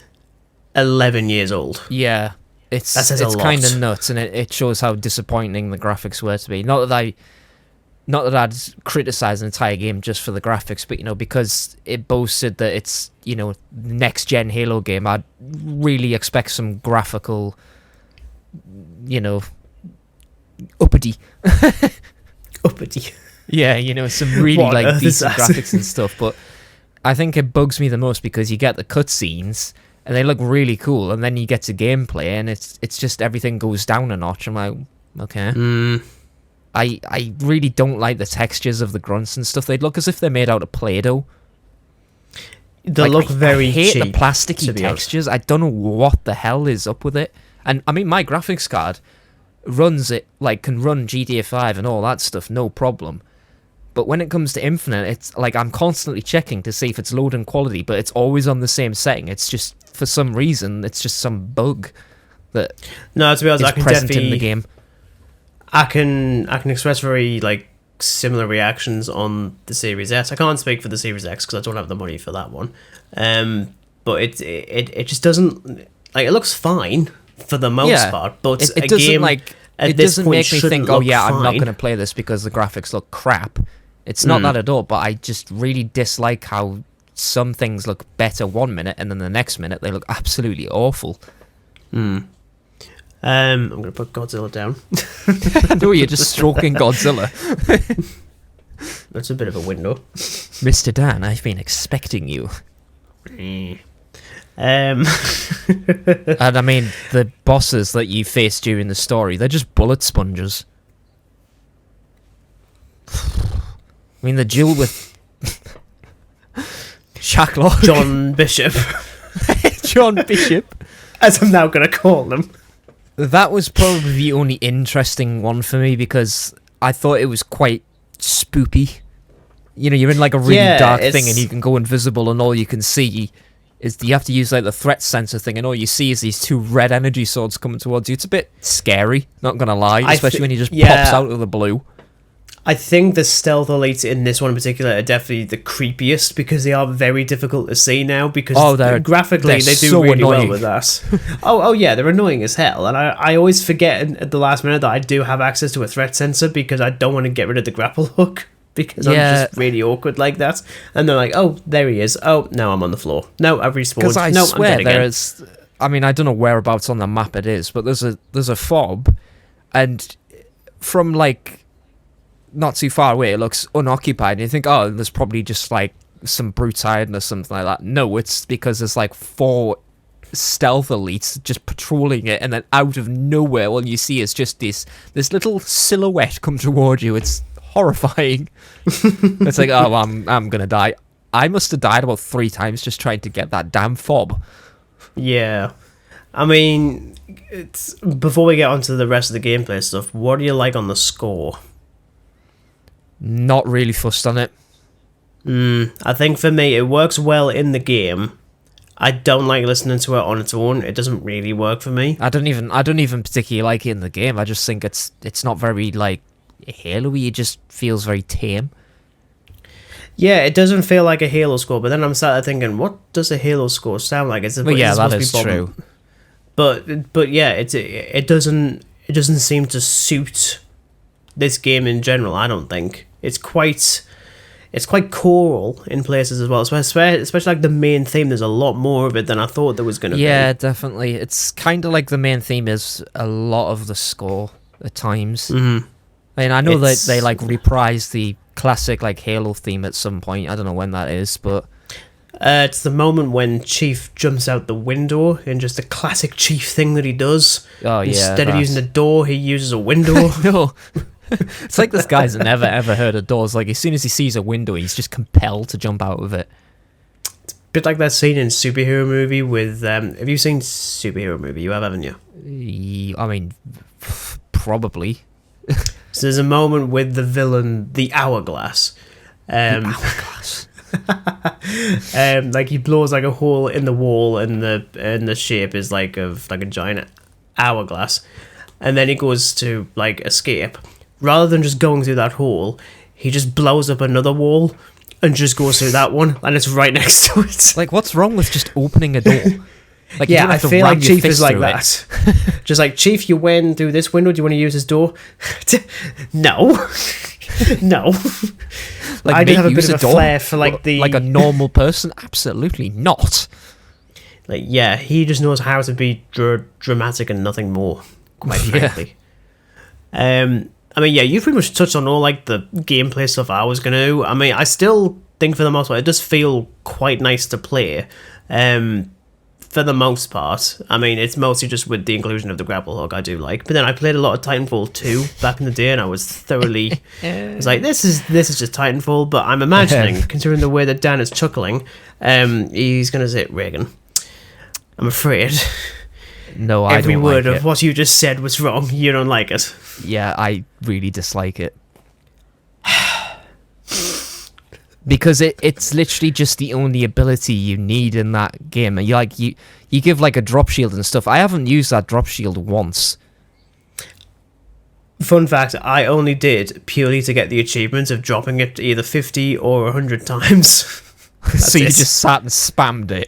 11 years old. Yeah, it's kind of nuts, and it shows how disappointing the graphics were to be. Not that I'd criticize an entire game just for the graphics, but because it boasted that it's next gen Halo game, I'd really expect some graphical, uppity. Uppity. Yeah, some really decent graphics and stuff. But I think it bugs me the most because you get the cutscenes and they look really cool, and then you get to gameplay and it's just everything goes down a notch. I'm like, okay. I really don't like the textures of the grunts and stuff. They look as if they're made out of Play-Doh. They look very cheap. I hate the plasticky textures. I don't know what the hell is up with it. And I mean, my graphics card runs it, can run GTA 5 and all that stuff, no problem. But when it comes to Infinite, it's I'm constantly checking to see if it's loading quality, but it's always on the same setting. It's just, for some reason, it's just some bug that to be honest, I can present in the game. I can express very similar reactions on the Series S. I can't speak for the Series X because I don't have the money for that one. But it just doesn't it looks fine for the most part. But it doesn't it doesn't make me think, I'm not going to play this because the graphics look crap. It's not that at all. But I just really dislike how some things look better 1 minute and then the next minute they look absolutely awful. I'm going to put Godzilla down. No, you're just stroking Godzilla. That's a bit of a window. Mr. Dan, I've been expecting you. And I mean, the bosses that you face during the story, they're just bullet sponges. I mean, the duel with Shacklock. John Bishop, John Bishop. as I'm now going to call him. That was probably the only interesting one for me because I thought it was quite spoopy. You know, you're in like a really dark thing and you can go invisible and all you can see is you have to use like the threat sensor thing and all you see is these 2 red energy swords coming towards you. It's a bit scary, not gonna lie, especially when he just pops out of the blue. I think the stealth elites in this one in particular are definitely the creepiest because they are very difficult to see now because graphically they do so really annoying. well with that. oh yeah, they're annoying as hell, and I always forget at the last minute that I do have access to a threat sensor because I don't want to get rid of the grapple hook. Because I'm just really awkward like that. And they're like, oh, there he is. Oh, now I'm on the floor. No, I've respawned. Because I no, swear I'm dead again. there's... I mean, I don't know whereabouts on the map it is, but there's a fob, and from, like, not too far away, it looks unoccupied, and you think, oh, there's probably just, like, some brutes hiding or something like that. No, it's because there's, like, 4 stealth elites just patrolling it, and then out of nowhere, all you see is just this little silhouette come toward you. It's horrifying. It's like, oh, I'm gonna die. I must have died about 3 times just trying to get that damn fob. Yeah. I mean, it's before we get onto the rest of the gameplay stuff, what do you like on the score? Not really fussed on it. I think for me, it works well in the game. I don't like listening to it on its own. It doesn't really work for me. I don't even particularly like it in the game. I just think it's not very, like, Halo-y. It just feels very tame. Yeah, it doesn't feel like a Halo score, but then I'm sat there thinking, what does a Halo score sound like? Well, yeah, that is true. But yeah, it doesn't seem to suit this game in general. I don't think it's quite choral in places as well, especially like the main theme. There's a lot more of it than I thought there was going to be. Yeah, definitely. It's kind of like the main theme is a lot of the score at times. Mm-hmm. I mean, I know that they like reprise the classic like Halo theme at some point. I don't know when that is, but it's the moment when Chief jumps out the window in just a classic Chief thing that he does. Oh yeah, instead of using a door, he uses a window. No. It's like this guy's never ever heard of doors. Like as soon as he sees a window, he's just compelled to jump out of it. It's a bit like that scene in Superhero Movie with. Have you seen Superhero Movie? You have, haven't you? I mean, probably. So there's a moment with the villain, the Hourglass. Hourglass. Like he blows like a hole in the wall, and the shape is like a giant hourglass, and then he goes to like escape. Rather than just going through that hole, he just blows up another wall and just goes through that one, and it's right next to it. Like, what's wrong with just opening a door? Like, yeah, I feel like Chief is like that. Just like, Chief, you went through this window. Do you want to use this door? No, no. Like, I do have a bit of a flair for like a normal person. Absolutely not. Like, yeah, he just knows how to be dramatic and nothing more. Quite frankly. I mean, yeah, you've pretty much touched on all like the gameplay stuff I was gonna do. I mean, I still think for the most part it does feel quite nice to play. For the most part, I mean, it's mostly just with the inclusion of the grapple hook I do like. But then I played a lot of Titanfall 2 back in the day, and I was thoroughly... I was like, this is just Titanfall, but I'm imagining, considering the way that Dan is chuckling, he's going to say, Regan, I'm afraid... No, I every don't word like of what you just said was wrong. You don't like it. Yeah, I really dislike it. Because it's literally just the only ability you need in that game. And you give like a drop shield and stuff. I haven't used that drop shield once. Fun fact, I only did purely to get the achievement of dropping it either 50 or 100 times. So you just sat and spammed it.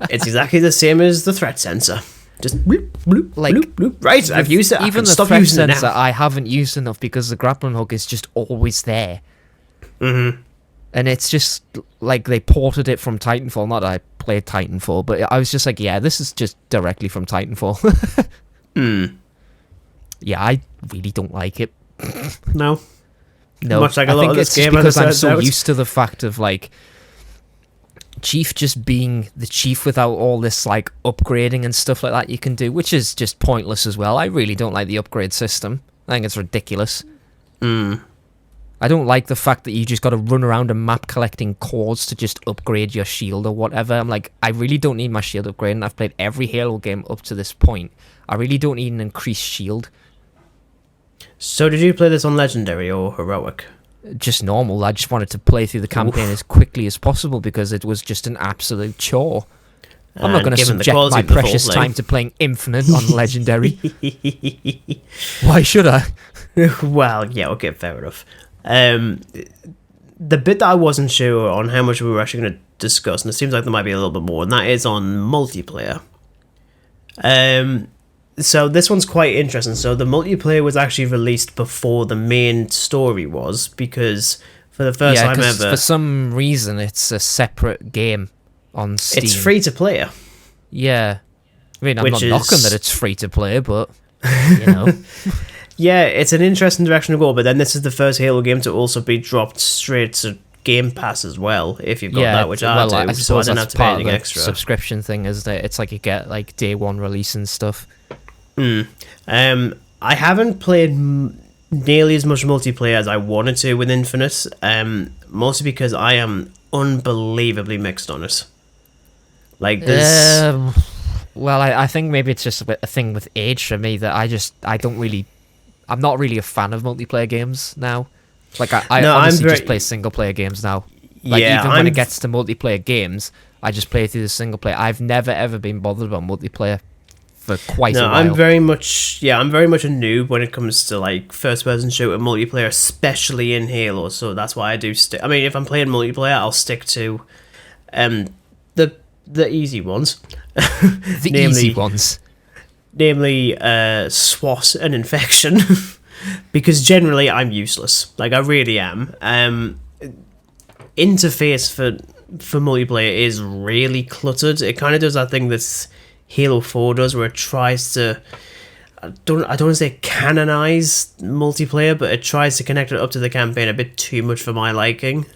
It's exactly the same as the threat sensor. Just bloop, bloop, like, bloop, bloop. Right, I've used it. Even the threat sensor I haven't used enough because the grappling hook is just always there. Mm-hmm. And it's just like they ported it from Titanfall. Not that I played Titanfall, but I was just like, yeah, this is just directly from Titanfall. Yeah, I really don't like it. No. Much like a lot of this game, because I'm so used to the fact of like Chief just being the Chief without all this like upgrading and stuff like that you can do, which is just pointless as well. I really don't like the upgrade system. I think it's ridiculous. I don't like the fact that you just got to run around a map collecting cores to just upgrade your shield or whatever. I'm like, I really don't need my shield upgrading. I've played every Halo game up to this point. I really don't need an increased shield. So did you play this on Legendary or Heroic? Just normal. I just wanted to play through the campaign as quickly as possible because it was just an absolute chore. I'm not going to subject my precious time to playing Infinite on Legendary. Why should I? Well, yeah, okay, fair enough. The bit that I wasn't sure on how much we were actually going to discuss, and it seems like there might be a little bit more, and that is on multiplayer. So this one's quite interesting. So the multiplayer was actually released before the main story was, because for the first time ever... for some reason it's a separate game on Steam. It's free to play. Yeah. I mean, I'm not knocking that it's free to play, but, you know... Yeah, it's an interesting direction to go, but then this is the first Halo game to also be dropped straight to Game Pass as well, if you've got that, which I do, so I don't have to pay anything extra. Subscription thing is that it's like you get like day one release and stuff. I haven't played nearly as much multiplayer as I wanted to with Infinite, mostly because I am unbelievably mixed on it. Like, there's... well, I think maybe it's just a thing with age for me that I'm not really a fan of multiplayer games now. Like, I honestly just play single-player games now. Like, even when it gets to multiplayer games, I just play through the single-player. I've never, ever been bothered about multiplayer for quite a while. I'm very much a noob when it comes to, like, first-person shooter multiplayer, especially in Halo, so that's why I do stick... I mean, if I'm playing multiplayer, I'll stick to the easy ones. Easy ones. Namely, SWAT and Infection, because generally I'm useless. Like, I really am. Interface for multiplayer is really cluttered. It kind of does that thing that Halo 4 does, where it tries to... I don't want to say canonize multiplayer, but it tries to connect it up to the campaign a bit too much for my liking.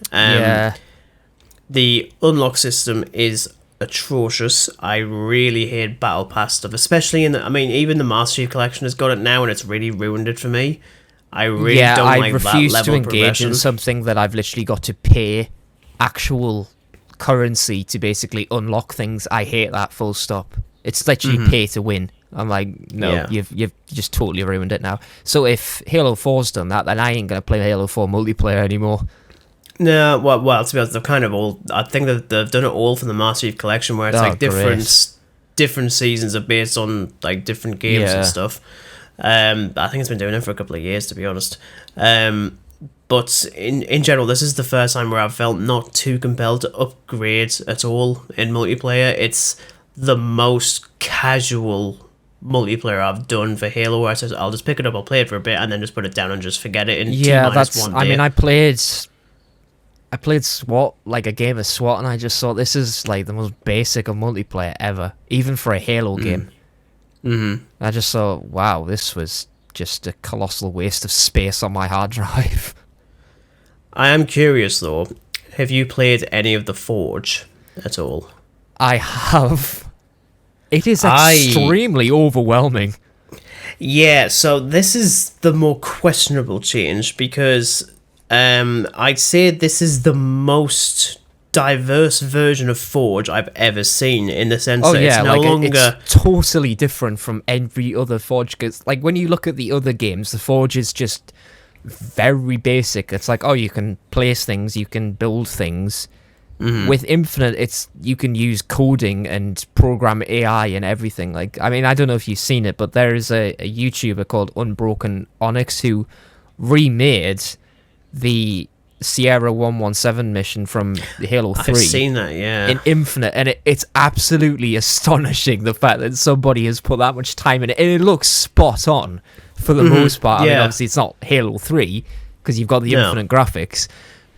The unlock system is atrocious. I really hate Battle Pass stuff, especially even the Master Chief Collection has got it now, and it's really ruined it for me. I really don't like that level of progression. I refuse to engage in something that I've literally got to pay actual currency to basically unlock things. I hate that, full stop. It's literally pay to win. I'm like, no, you've just totally ruined it now. So if Halo 4's done that, then I ain't gonna play Halo 4 multiplayer anymore. No, well, to be honest, they've kind of all... I think that they've done it all for the Master Chief Collection, where it's different seasons are based on, like, different games and stuff. I think it's been doing it for a couple of years, to be honest. But in general, this is the first time where I've felt not too compelled to upgrade at all in multiplayer. It's the most casual multiplayer I've done for Halo, where I'll just pick it up, I'll play it for a bit, and then just put it down and just forget it in T-1 day. I mean, I played SWAT, like a game of SWAT, and I just thought this is like the most basic of multiplayer ever, even for a Halo game. I just thought, wow, this was just a colossal waste of space on my hard drive. I am curious though, have you played any of the Forge at all? I have. It is extremely overwhelming. Yeah, so this is the more questionable change, because I'd say this is the most diverse version of Forge I've ever seen, in the sense that it's no longer... It's totally different from every other Forge, because like, when you look at the other games, the Forge is just very basic. It's like, oh, you can place things, you can build things. With Infinite, you can use coding and program AI and everything. Like, I mean, I don't know if you've seen it, but there is a YouTuber called Unbroken Onyx who remade the Sierra 117 mission from Halo 3. I've seen that, yeah. In Infinite, and it's absolutely astonishing, the fact that somebody has put that much time in it, and it looks spot on for the most part. I mean, obviously it's not Halo 3, because you've got the Infinite graphics,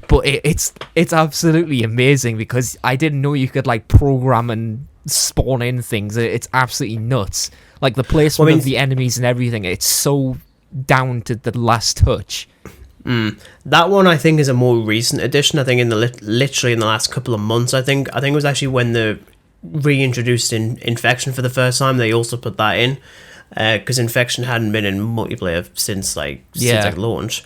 but it's absolutely amazing, because I didn't know you could like program and spawn in things. It's absolutely nuts. Like the placement of the enemies and everything, it's so down to the last touch. That one I think is a more recent addition. I think in literally in the last couple of months. I think it was actually when they reintroduced Infection for the first time. They also put that in, because Infection hadn't been in multiplayer since launch.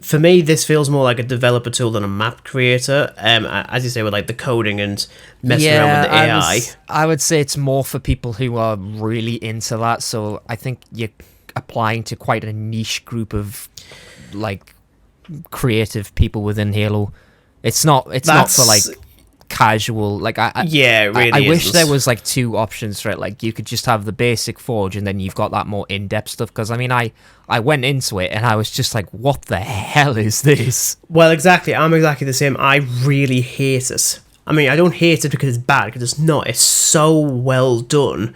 for me, this feels more like a developer tool than a map creator. As you say, with like the coding and messing around with the AI. I would say it's more for people who are really into that. So I think you're applying to quite a niche group of like creative people within Halo. It's not for like casual. Like I wish there was like two options for it. Like you could just have the basic Forge, and then you've got that more in-depth stuff. Because I mean, I went into it and I was just like, what the hell is this? Well, exactly. I'm exactly the same. I really hate it. I mean, I don't hate it because it's bad, because it's not. It's so well done.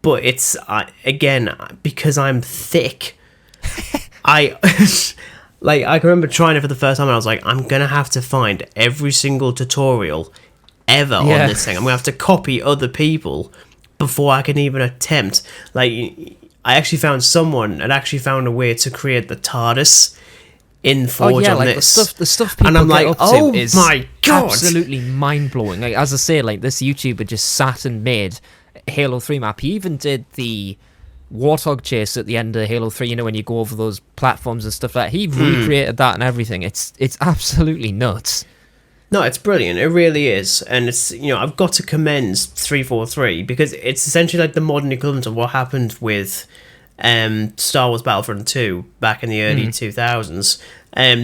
But it's, again, because I'm thick, I can remember trying it for the first time and I was like, I'm going to have to find every single tutorial ever on this thing. I'm going to have to copy other people before I can even attempt. Like, I actually found someone had actually found a way to create the TARDIS in Forge on like this. The stuff people and I'm get like, up oh to is my God. Absolutely mind-blowing. Like, as I say, like, this YouTuber just sat and made Halo 3 map. He even did the Warthog chase at the end of Halo 3, you know, when you go over those platforms and stuff like that. He recreated that and everything. It's absolutely nuts. No, it's brilliant. It really is. And it's, you know, I've got to commend 343 because it's essentially like the modern equivalent of what happened with Star Wars Battlefront 2 back in the early 2000s.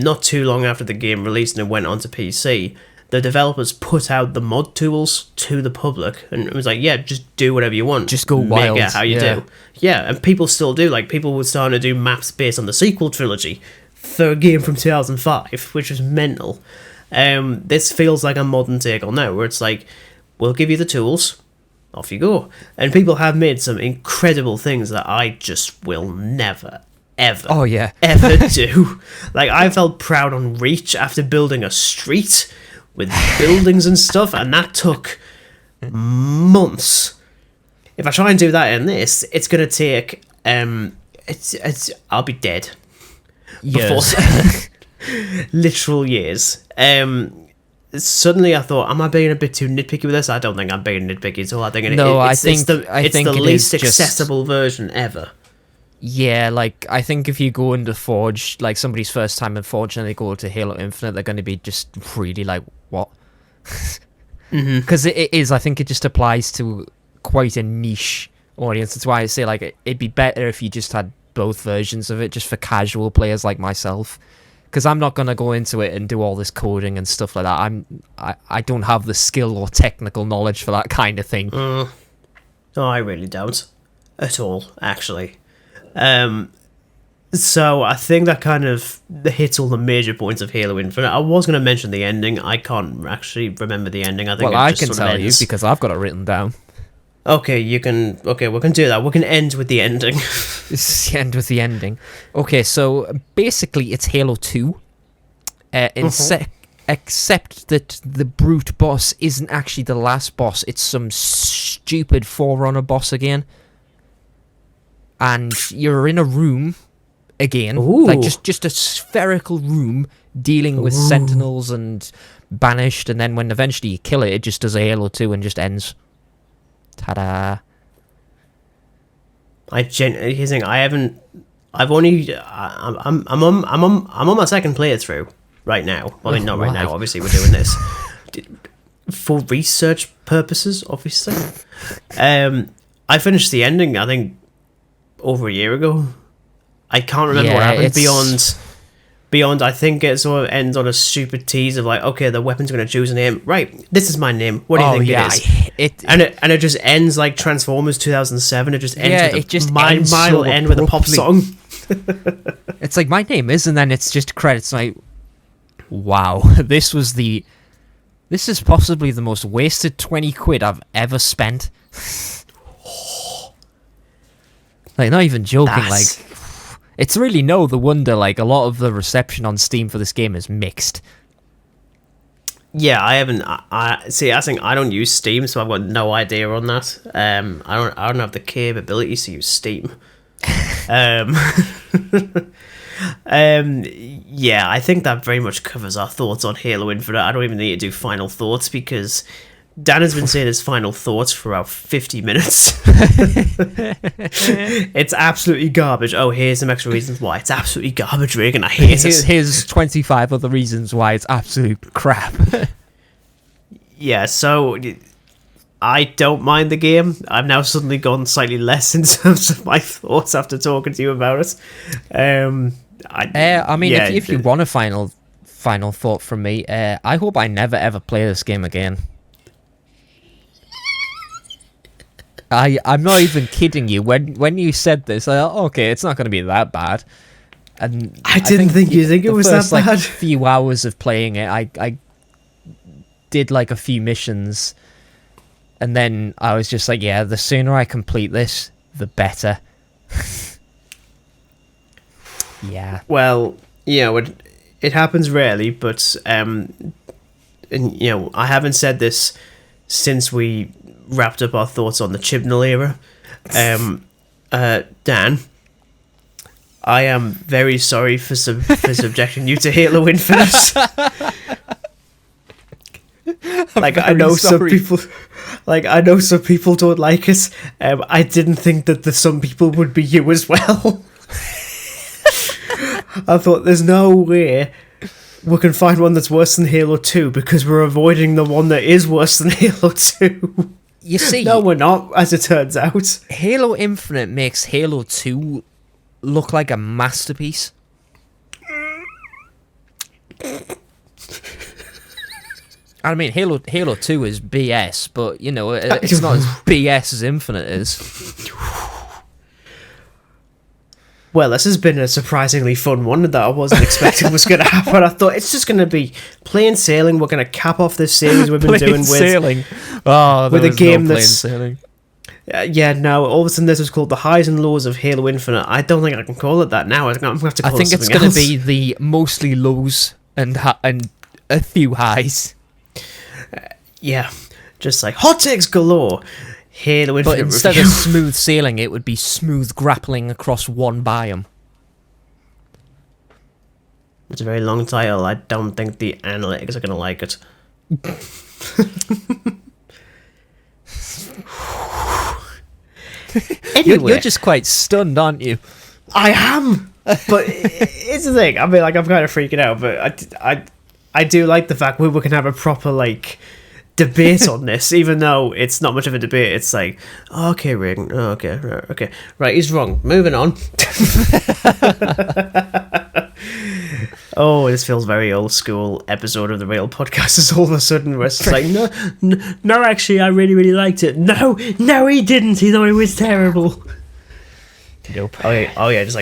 Not too long after the game released and it went onto PC, the developers put out the mod tools to the public, and it was like, yeah, just do whatever you want. Just go wild. Make it how you do. Yeah, and people still do. Like, people were starting to do maps based on the sequel trilogy for a game from 2005, which was mental. This feels like a modern take on now, where it's like, we'll give you the tools, off you go. And people have made some incredible things that I just will never, ever, ever do. Like, I felt proud on Reach after building a street with buildings and stuff, and that took months. If I try and do that in this, it's gonna take I'll be dead before literal years. Suddenly I thought, am I being a bit too nitpicky with this? I don't think I'm being nitpicky at all. I think it's the least accessible version ever. Yeah, like, I think if you go into Forge, like, somebody's first time in Forge and they go to Halo Infinite, they're going to be just really like, what? Because it is, I think it just applies to quite a niche audience. That's why I say, like, it'd be better if you just had both versions of it, just for casual players like myself. Because I'm not going to go into it and do all this coding and stuff like that. I don't have the skill or technical knowledge for that kind of thing. No, I really don't. At all, actually. So I think that kind of hits all the major points of Halo Infinite. I was going to mention the ending. I can't actually remember the ending. I think well, I can tell you because I've got it written down. Okay, you can. Okay, we can do that. We can end with the ending. End with the ending. Okay, so basically it's Halo 2. Except that the brute boss isn't actually the last boss. It's some stupid Forerunner boss again. And you're in a room again, like just a spherical room dealing with Sentinels and Banished, and then when eventually you kill it, it just does a Halo 2 and just ends. Ta-da! Here's the thing, I'm on my second playthrough right now. I mean, not right now. Obviously, we're doing this for research purposes. Obviously, I finished the ending, I think, over a year ago. I can't remember what happened beyond. I think it sort of ends on a stupid tease of like, okay, the weapon's going to choose a name. Right, this is my name. What do you think it is? And it just ends like Transformers 2007. It just ends with end with a pop song. It's like, my name is, and then it's just credits. Like, wow, this is possibly the most wasted 20 quid I've ever spent. Like, not even joking, like, it's really no wonder, like, a lot of the reception on Steam for this game is mixed. Yeah, I haven't, I think I don't use Steam, so I've got no idea on that. I don't have the capabilities to use Steam. Yeah, I think that very much covers our thoughts on Halo Infinite. I don't even need to do final thoughts because Dan has been saying his final thoughts for about 50 minutes. It's absolutely garbage. Oh, here's some extra reasons why. It's absolutely garbage, Regan. I hate it. Here's 25 other reasons why it's absolute crap. Yeah, so I don't mind the game. I've now suddenly gone slightly less in terms of my thoughts after talking to you about it. I mean, if you want a final thought from me, I hope I never ever play this game again. I'm not even kidding you. When you said this, I thought, okay, it's not going to be that bad. And I didn't think you think it was that bad. Like, few hours of playing it, I did like a few missions, and then I was just like, yeah, the sooner I complete this, the better. Yeah. Well, it happens rarely, but and I haven't said this since we wrapped up our thoughts on the Chibnall era. Dan, I am very sorry for subjecting you to Halo Infinite. I know some people don't like it. I didn't think that some people would be you as well. I thought there's no way we can find one that's worse than Halo 2 because we're avoiding the one that is worse than Halo 2. You see, no, we're not, as it turns out. Halo Infinite makes Halo 2 look like a masterpiece. I mean, Halo 2 is BS, but, it's not as BS as Infinite is. Well, this has been a surprisingly fun one that I wasn't expecting was going to happen. I thought it's just going to be plain sailing. We're going to cap off this series we've been doing with sailing. Oh, with a game that's sailing. No. All of a sudden, this was called the highs and lows of Halo Infinite. I don't think I can call it that now. I'm going to have to call it something else. I think it's going to be the mostly lows and a few highs. Yeah, just like hot takes galore. Halo Infinite. But instead of smooth sailing, it would be smooth grappling across one biome. It's a very long title. I don't think the analytics are going to like it. Anyway, you're just quite stunned, aren't you? I am. But it's the thing. I mean, I'm kind of freaking out, but I do like the fact we can have a proper debate on this, even though it's not much of a debate. It's like, okay, Regan, okay, right, he's wrong. Moving on. Oh, this feels very old school episode of the Real Podcast. Is all of a sudden where it's like, no, actually, I really, really liked it. No, he didn't. He thought it was terrible. Nope. Oh yeah, just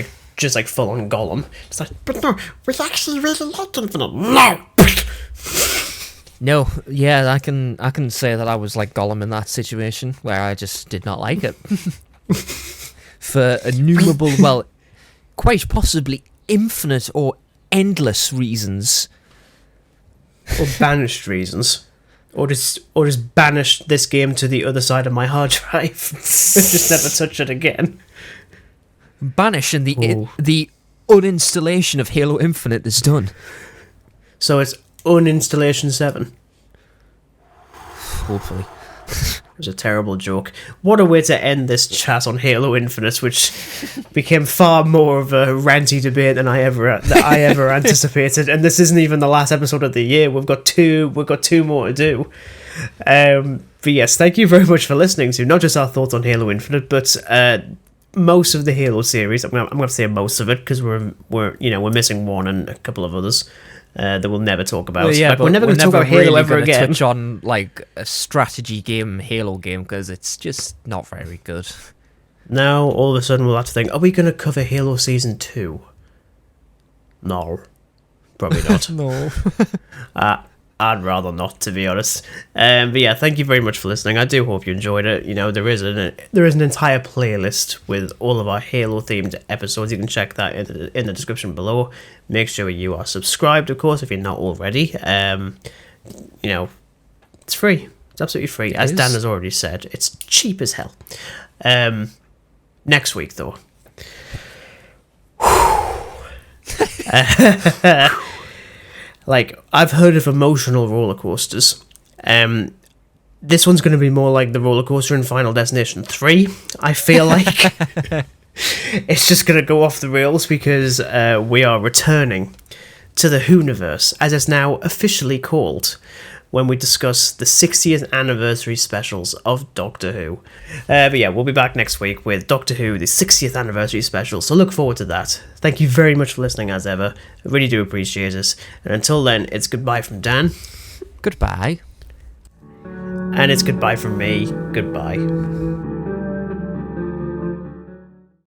like full on Gollum. It's like, but no, we actually really liked Infinite. No. No, yeah, I can say that I was like Gollum in that situation where I just did not like it. For innumerable, well, quite possibly infinite or endless reasons. Or banished reasons. Or just banish this game to the other side of my hard drive. Just never touch it again. Banish and the uninstallation of Halo Infinite is done. So it's uninstallation 7. Hopefully. It was a terrible joke. What a way to end this chat on Halo Infinite, which became far more of a ranty debate than I ever anticipated. And this isn't even the last episode of the year. We've got two more to do. But yes, thank you very much for listening to not just our thoughts on Halo Infinite, but most of the Halo series. I'm going to say most of it because we're missing one and a couple of others. That we'll never talk about. Well, yeah, we're never going to talk about Halo ever again. Touch on a strategy game, Halo game, because it's just not very good. Now all of a sudden we'll have to think: are we going to cover Halo Season 2? No, probably not. No. I'd rather not, to be honest. But yeah, thank you very much for listening. I do hope you enjoyed it. There is an entire playlist with all of our Halo themed episodes. You can check that in the description below. Make sure you are subscribed, of course, if you're not already. It's free. It's absolutely free. As Dan has already said, it's cheap as hell. Next week, though. I've heard of emotional roller coasters. this one's going to be more like the roller coaster in Final Destination 3, I feel like. It's just going to go off the rails because we are returning to the Whoniverse, as it's now officially called, when we discuss the 60th anniversary specials of Doctor Who. But yeah, we'll be back next week with Doctor Who, the 60th anniversary special, so look forward to that. Thank you very much for listening as ever. I really do appreciate it. And until then, it's goodbye from Dan. Goodbye. And it's goodbye from me. Goodbye.